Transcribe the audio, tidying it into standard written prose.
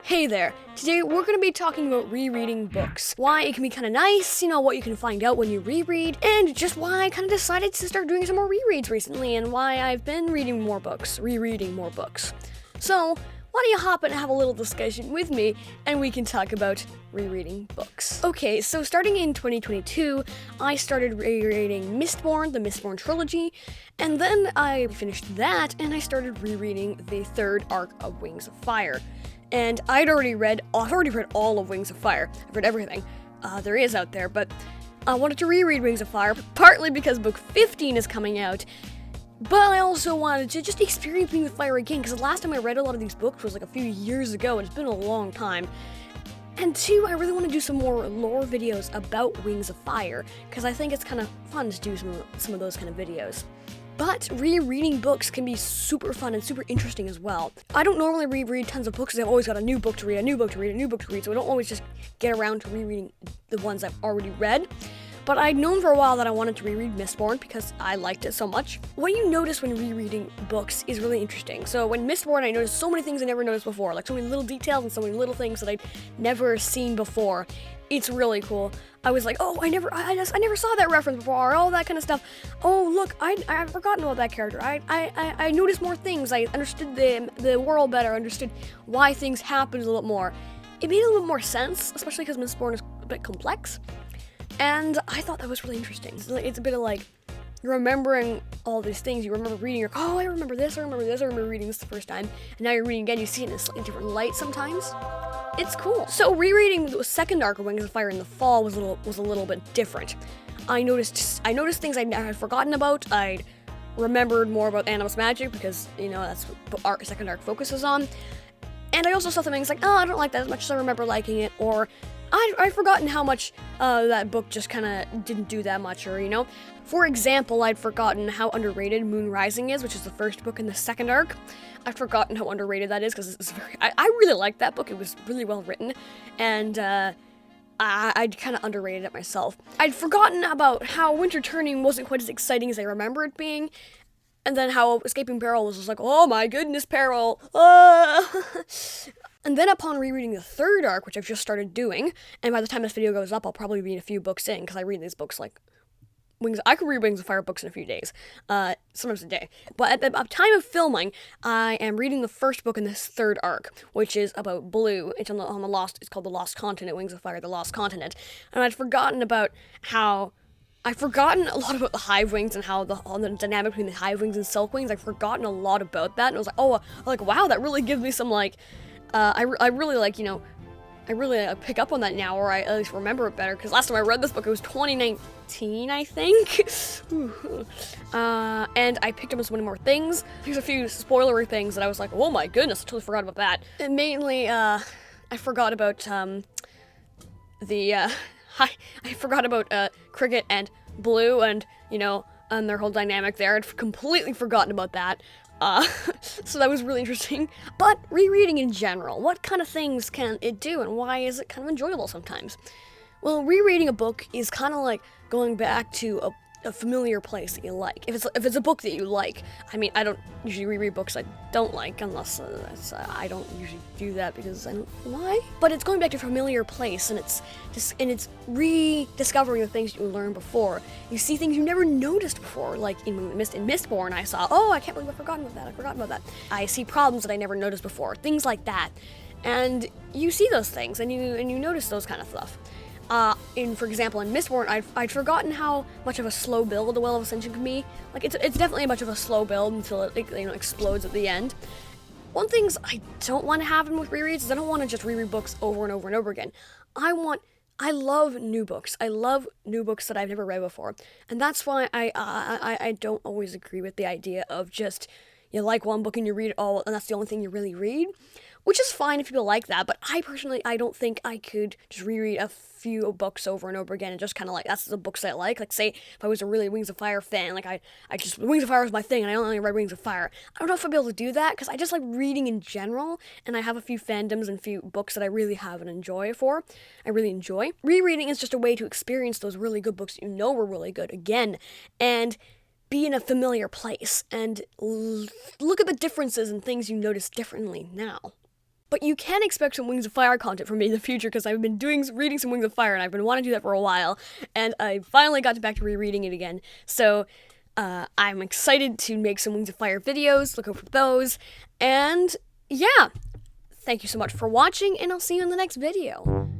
Hey there! Today we're going to be talking about rereading books. Why it can be kind of nice, what you can find out when you reread, and just why I kind of decided to start doing some more rereads recently, and why I've been reading more books, rereading more books. So, why don't you hop in and have a little discussion with me, and we can talk about rereading books. Okay, so starting in 2022, I started rereading Mistborn, the Mistborn trilogy, and then I finished that, and I started rereading the third arc of Wings of Fire. And I've already read all of Wings of Fire. I've read everything there is out there, but I wanted to reread Wings of Fire, partly because book 15 is coming out, but I also wanted to just experience Wings of Fire again, because the last time I read a lot of these books was like a few years ago, and it's been a long time. And two, I really want to do some more lore videos about Wings of Fire, because I think it's kind of fun to do some of those kind of videos. But rereading books can be super fun and super interesting as well. I don't normally reread tons of books because I've always got a new book to read, so I don't always just get around to rereading the ones I've already read. But I'd known for a while that I wanted to reread Mistborn because I liked it so much. What you notice when rereading books is really interesting. So when Mistborn, I noticed so many things I never noticed before, like so many little details and so many little things that I'd never seen before. It's really cool. I was like, oh, I never saw that reference before, all that kind of stuff. Oh, look, I've forgotten about that character. I noticed more things. I understood the world better, understood why things happened a little bit more. It made a little bit more sense, especially because Mistborn is a bit complex. And I thought that was really interesting. It's a bit of like, you're remembering all these things. You remember reading, you're like, oh, I remember this, I remember reading this the first time. And now you're reading again, you see it in a slightly different light sometimes. It's cool. So rereading the second arc of Wings of Fire in the fall was a little bit different. I noticed things I had forgotten about. I'd remembered more about Animus Magic because, that's what second arc focuses on. And I also saw things like, oh, I don't like that as much as I remember liking it, or I'd forgotten how much that book just kind of didn't do that much, or, For example, I'd forgotten how underrated Moon Rising is, which is the first book in the second arc. I'd forgotten how underrated that is, because I really liked that book. It was really well written, and I'd kind of underrated it myself. I'd forgotten about how Winter Turning wasn't quite as exciting as I remember it being, and then how Escaping Peril was just like, oh my goodness, Peril! And then upon rereading the third arc, which I've just started doing, and by the time this video goes up, I'll probably be a few books in, because I read these books like I could read Wings of Fire books in a few days, sometimes a day. But at the time of filming, I am reading the first book in this third arc, which is about Blue. It's it's called The Lost Continent, Wings of Fire, The Lost Continent. And I'd forgotten a lot about the hive wings and how the dynamic between the hive wings and silk wings. I've forgotten a lot about that, and I was like, wow, that really gives me some I really pick up on that now, or I at least remember it better, because last time I read this book, it was 2019, I think. And I picked up on so many more things. There's a few spoilery things that I was like, oh my goodness, I totally forgot about that. And mainly, I forgot about, I forgot about, Cricket and Blue, and, and their whole dynamic there. I'd completely forgotten about that. So that was really interesting. But rereading in general, what kind of things can it do, and why is it kind of enjoyable sometimes? Well, rereading a book is kind of like going back to a familiar place that you like. If it's a book that you like, I don't usually reread books I don't like, unless I don't usually do that because I don't know why. But it's going back to a familiar place, and it's rediscovering the things you learned before. You see things you never noticed before, like in Mistborn. I saw, oh, I can't believe I've forgotten about that. I see problems that I never noticed before, things like that, and you see those things, and you notice those kind of stuff. For example, in Mistborn, I'd forgotten how much of a slow build the Well of Ascension can be. Like, it's definitely much of a slow build until it explodes at the end. One things I don't want to happen with rereads is I don't want to just reread books over and over and over again. I love new books. I love new books that I've never read before. And that's why I don't always agree with the idea of just, you like one book and you read it all, and that's the only thing you really read. Which is fine if people like that, but I don't think I could just reread a few books over and over again and just kind of that's the books I like. Like, say, if I was a really Wings of Fire fan, Wings of Fire was my thing, and I only read Wings of Fire. I don't know if I'd be able to do that, because I just like reading in general, and I have a few fandoms and few books that I really have an enjoy. Rereading is just a way to experience those really good books that were really good again, and be in a familiar place, and look at the differences and things you notice differently now. But you can expect some Wings of Fire content from me in the future because I've been reading some Wings of Fire and I've been wanting to do that for a while, and I finally got back to rereading it again. So I'm excited to make some Wings of Fire videos. Look out for those. And yeah, thank you so much for watching, and I'll see you in the next video.